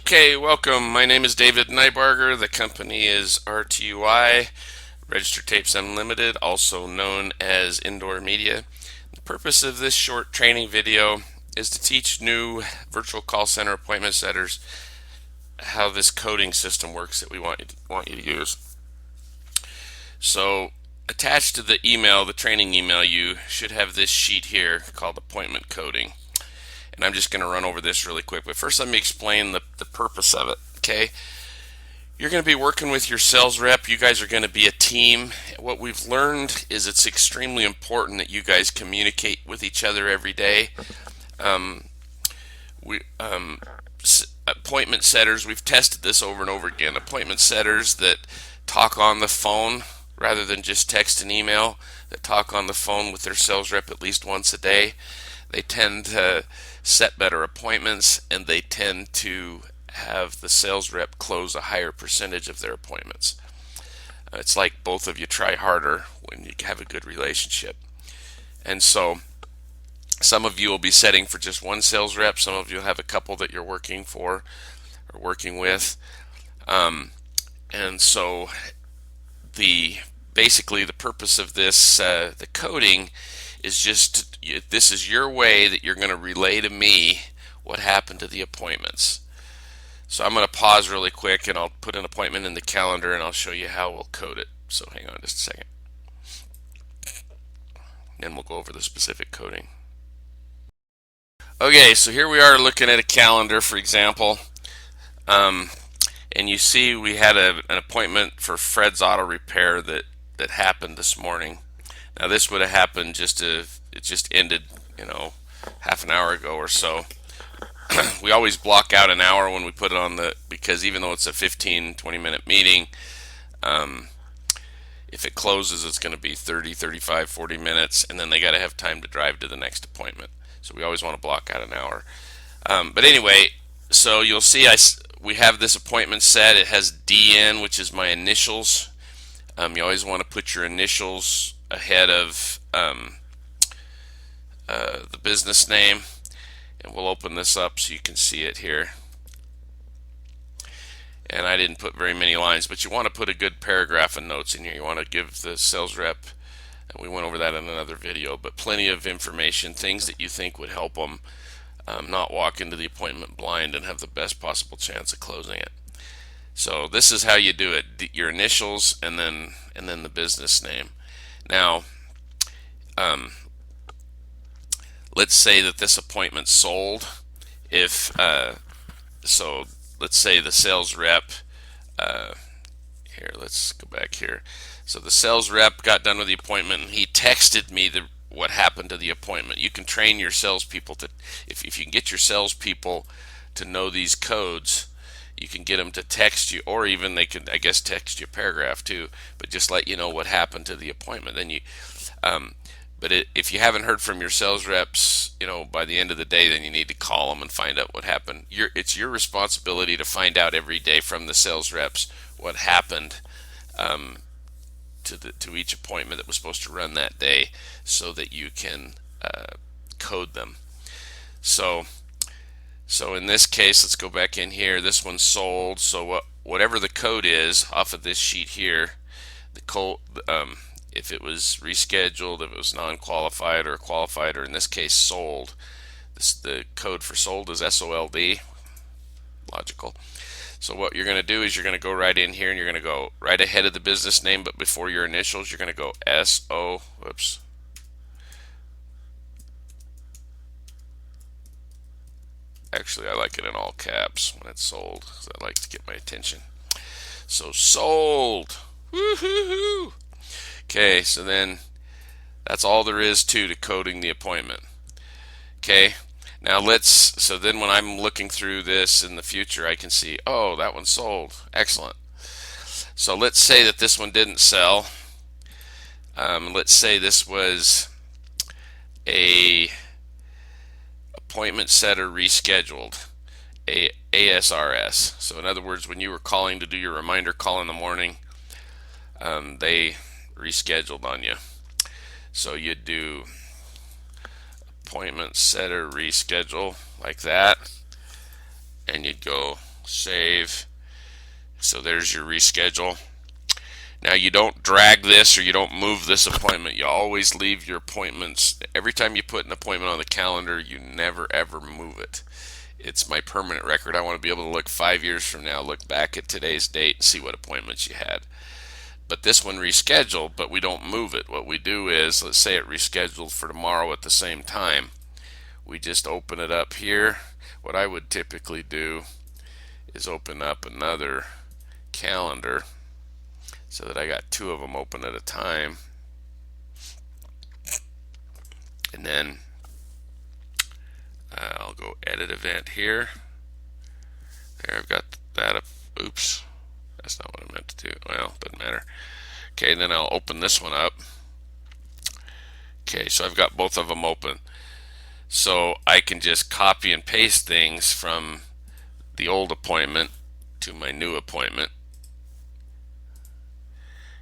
Okay, welcome. My name is David Nybarger. The company is RTUI, Register Tapes Unlimited, also known as Indoor Media. The purpose of this short training video is to teach new virtual call center appointment setters how this coding system works that we want you to use. So, attached to the email, the training email, you should have this sheet here called appointment coding. And I'm just going to run over this really quick. But first, let me explain the purpose of it. Okay, you're going to be working with your sales rep. You guys are going to be a team. What we've learned is it's extremely important that you guys communicate with each other every day. We appointment setters. We've tested this over and over again. Appointment setters that talk on the phone rather than just text and email, that talk on the phone with their sales rep at least once a day, they tend to set better appointments, and they tend to have the sales rep close a higher percentage of their appointments. It's like both of you try harder when you have a good relationship. And so some of you will be setting for just one sales rep. Some of you have a couple that you're working for or working with. And so basically the purpose of this, the coding, is just this is your way that you're going to relay to me what happened to the appointments. So I'm going to pause really quick and I'll put an appointment in the calendar and I'll show you how we'll code it. So hang on just a second. Then we'll go over the specific coding. Okay, so here we are looking at a calendar, for example. And you see we had an appointment for Fred's Auto Repair that happened this morning. Now this would have happened it just ended, half an hour ago or so. We always block out an hour when we put it on because even though it's a 15-20 minute meeting, if it closes it's going to be 30, 35, 40 minutes, and then they got to have time to drive to the next appointment. So we always want to block out an hour. But anyway, so you'll see we have this appointment set. It has DN, which is my initials. You always want to put your initials ahead of the business name, and we'll open this up so you can see it here. And I didn't put very many lines, but you want to put a good paragraph of notes in here. You want to give the sales rep, and we went over that in another video, but plenty of information, things that you think would help them not walk into the appointment blind and have the best possible chance of closing it. So this is how you do it: your initials and then the business name. Now, let's say that this appointment sold. So let's say the sales rep. Here, let's go back here. So the sales rep got done with the appointment, and he texted me what happened to the appointment. You can train your salespeople to, if you can get your salespeople to know these codes, you can get them to text you, or even they can, I guess, text you a paragraph too, but just let you know what happened to the appointment. Then if you haven't heard from your sales reps, by the end of the day, then you need to call them and find out what happened. It's your responsibility to find out every day from the sales reps what happened to each appointment that was supposed to run that day, so that you can code them. So in this case, let's go back in here. This one's sold. So whatever the code is off of this sheet here, the code, if it was rescheduled, if it was non-qualified or qualified, or in this case sold, the code for sold is SOLD. Logical. So what you're going to do is you're going to go right in here and you're going to go right ahead of the business name, but before your initials you're going to go SO. Whoops. Actually, I like it in all caps when it's sold because I like to get my attention. So sold. Woo-hoo-hoo. Okay, so then that's all there is to coding the appointment. Okay, now so then when I'm looking through this in the future, I can see, oh, that one sold. Excellent. So let's say that this one didn't sell. Let's say this was a appointment setter rescheduled, ASRS. So in other words, when you were calling to do your reminder call in the morning, they rescheduled on you. So you'd do appointment setter reschedule like that, and you'd go Save. So there's your reschedule. Now you don't drag this or you don't move this appointment. You always leave your appointments. Every time you put an appointment on the calendar, you never ever move it. It's my permanent record. I want to be able to look 5 years from now, look back at today's date and see what appointments you had. But this one rescheduled, but we don't move it. What we do is, let's say it rescheduled for tomorrow at the same time. We just open it up here. What I would typically do is open up another calendar so that I got two of them open at a time. And then I'll go edit event here. There, I've got that up. Oops, that's not what I meant to do. Well, doesn't matter. Okay, then I'll open this one up. Okay, so I've got both of them open. So I can just copy and paste things from the old appointment to my new appointment.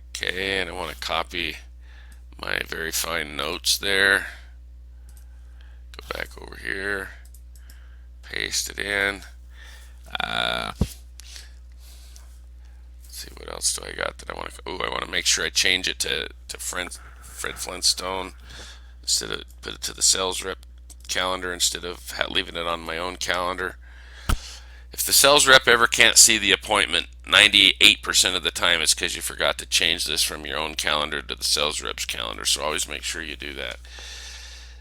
Okay, and I want to copy my very fine notes there. Go back over here, paste it in. Let's see, what else do I got that I want to? Oh, I want to make sure I change it to Fred Flintstone instead of put it to the sales rep calendar instead of leaving it on my own calendar. If the sales rep ever can't see the appointment, 98% of the time it's because you forgot to change this from your own calendar to the sales rep's calendar. So always make sure you do that.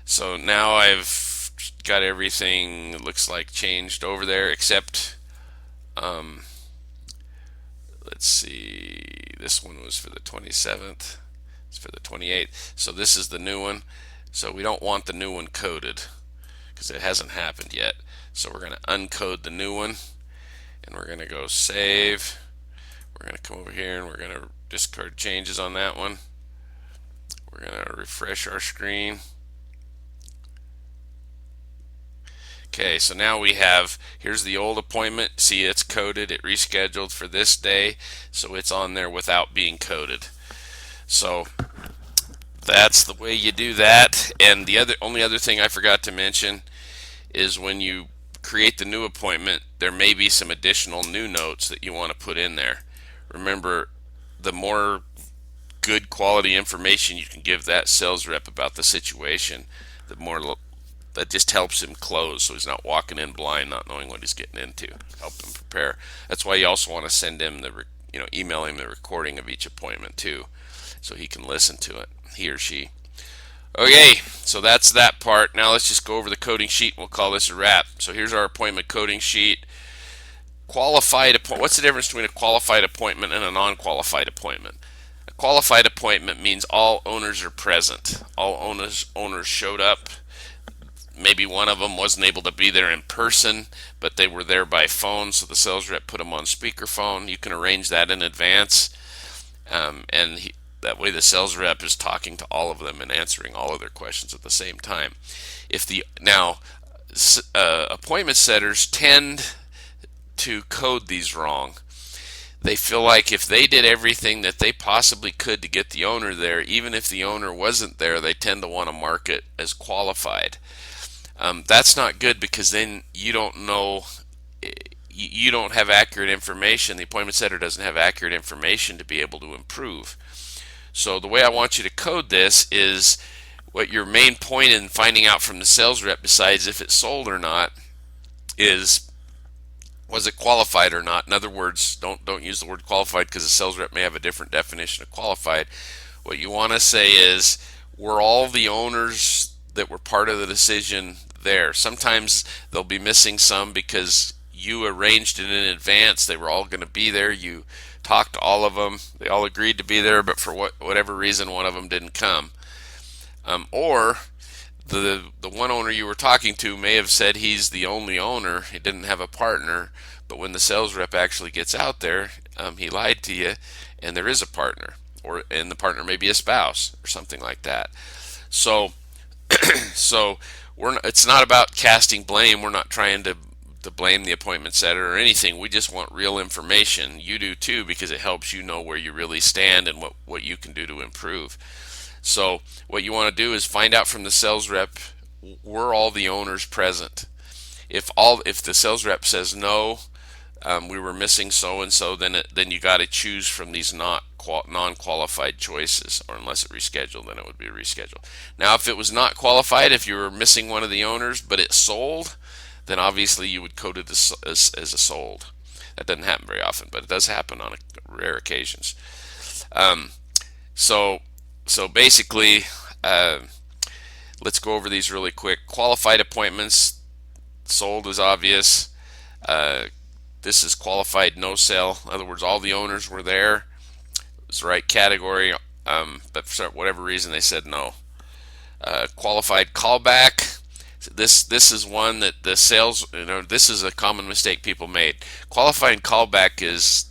So now I've got everything, it looks like, changed over there, except let's see, this one was for the 27th, it's for the 28th, so this is the new one. So we don't want the new one coded because it hasn't happened yet. So we're going to uncode the new one, and we're going to go save. We're going to come over here and we're going to discard changes on that one. We're going to refresh our screen. Okay, so now we have, here's the old appointment. See, it's coded, it rescheduled for this day, so it's on there without being coded. So that's the way you do that. And the only other thing I forgot to mention is when you create the new appointment, there may be some additional new notes that you want to put in there. Remember, the more good quality information you can give that sales rep about the situation, the more that just helps him close, so he's not walking in blind, not knowing what he's getting into. Help him prepare. That's why you also want to send him email him the recording of each appointment too, so he can listen to it, he or she. Okay, so that's that part. Now let's just go over the coding sheet. We'll call this a wrap. So here's our appointment coding sheet. Qualified appointment. What's the difference between a qualified appointment and a non-qualified appointment? A qualified appointment means all owners are present. All owners showed up. Maybe one of them wasn't able to be there in person, but they were there by phone, so the sales rep put them on speakerphone. You can arrange that in advance, that way the sales rep is talking to all of them and answering all of their questions at the same time. Appointment setters tend to code these wrong. They feel like if they did everything that they possibly could to get the owner there, even if the owner wasn't there, they tend to want to mark it as qualified. That's not good, because then you don't know, you don't have accurate information. The appointment setter doesn't have accurate information to be able to improve. So the way I want you to code this is what your main point in finding out from the sales rep, besides if it's sold or not, is was it qualified or not. In other words, don't use the word qualified, because the sales rep may have a different definition of qualified. What you want to say is, were all the owners that were part of the decision there? Sometimes they'll be missing some because you arranged it in advance. They were all going to be there. You talked to all of them. They all agreed to be there, but for whatever reason, one of them didn't come. Or the one owner you were talking to may have said he's the only owner. He didn't have a partner, but when the sales rep actually gets out there, he lied to you, and there is a partner, and the partner may be a spouse or something like that. So it's not about casting blame. We're not trying to blame the appointment setter or anything. We just want real information. You do too, because it helps you know where you really stand and what you can do to improve. So what you want to do is find out from the sales rep, were all the owners present? If the sales rep says no, we were missing so and so, then you got to choose from these non-qualified choices, or unless it rescheduled, then it would be rescheduled. Now, if it was not qualified, if you were missing one of the owners but it sold, then obviously you would code it as a sold. That doesn't happen very often, but it does happen on rare occasions. Um, so so basically, uh, let's go over these really quick. Qualified appointments, sold is obvious. Uh, this is qualified no sale. In other words, all the owners were there. It was the right category, but for whatever reason they said no. Qualified callback. This is one that the sales, this is a common mistake people made. Qualified callback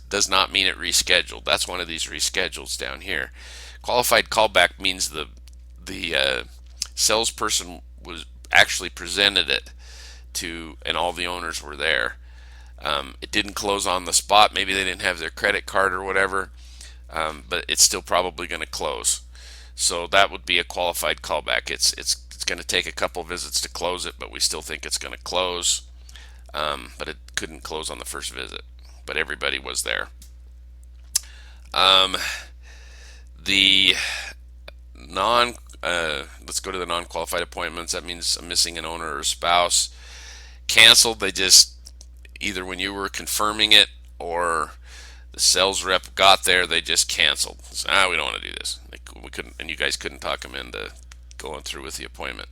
does not mean it rescheduled. That's one of these reschedules down here. Qualified callback means the salesperson was actually presented it to, and all the owners were there. It didn't close on the spot. Maybe they didn't have their credit card or whatever, but it's still probably going to close. So that would be a qualified callback. It's going to take a couple visits to close it, but we still think it's going to close. But it couldn't close on the first visit, but everybody was there. The non let's go to the non-qualified appointments. That means I'm missing an owner or a spouse. Canceled. They just either when you were confirming it or the sales rep got there, they just canceled. So, we don't want to do this. We couldn't, and you guys couldn't talk them into going through with the appointment.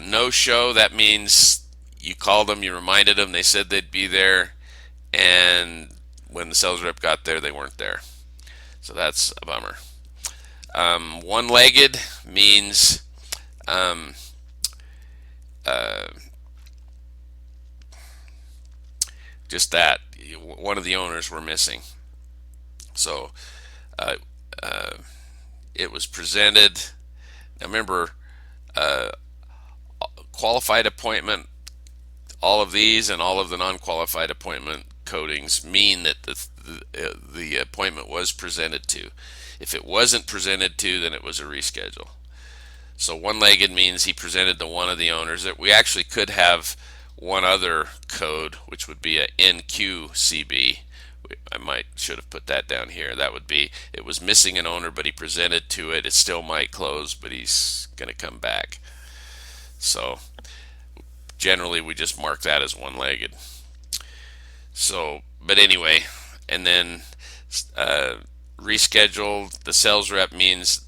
No show. That means you called them, you reminded them, they said they'd be there, and when the sales rep got there, they weren't there. So that's a bummer. One-legged means just that one of the owners were missing. So uh, uh, it was presented. Now remember, qualified appointment, all of these and all of the non-qualified appointment codings mean that the appointment was presented to. If it wasn't presented to, then it was a reschedule. So one-legged means he presented to one of the owners. That we actually could have one other code, which would be a NQCB. I should have put that down here. That would be, it was missing an owner, but he presented to it. It still might close, but he's going to come back. So generally we just mark that as one-legged. So, but anyway, and then rescheduled, the sales rep means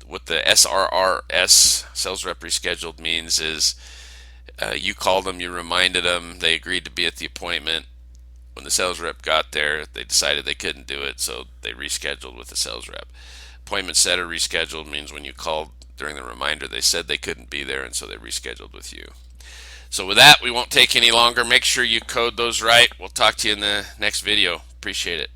what the SRRS, sales rep rescheduled, means is you called them, you reminded them, they agreed to be at the appointment. When the sales rep got there, they decided they couldn't do it, so they rescheduled with the sales rep. Appointment setter rescheduled means when you called during the reminder, they said they couldn't be there, and so they rescheduled with you. So with that, we won't take any longer. Make sure you code those right. We'll talk to you in the next video. Appreciate it.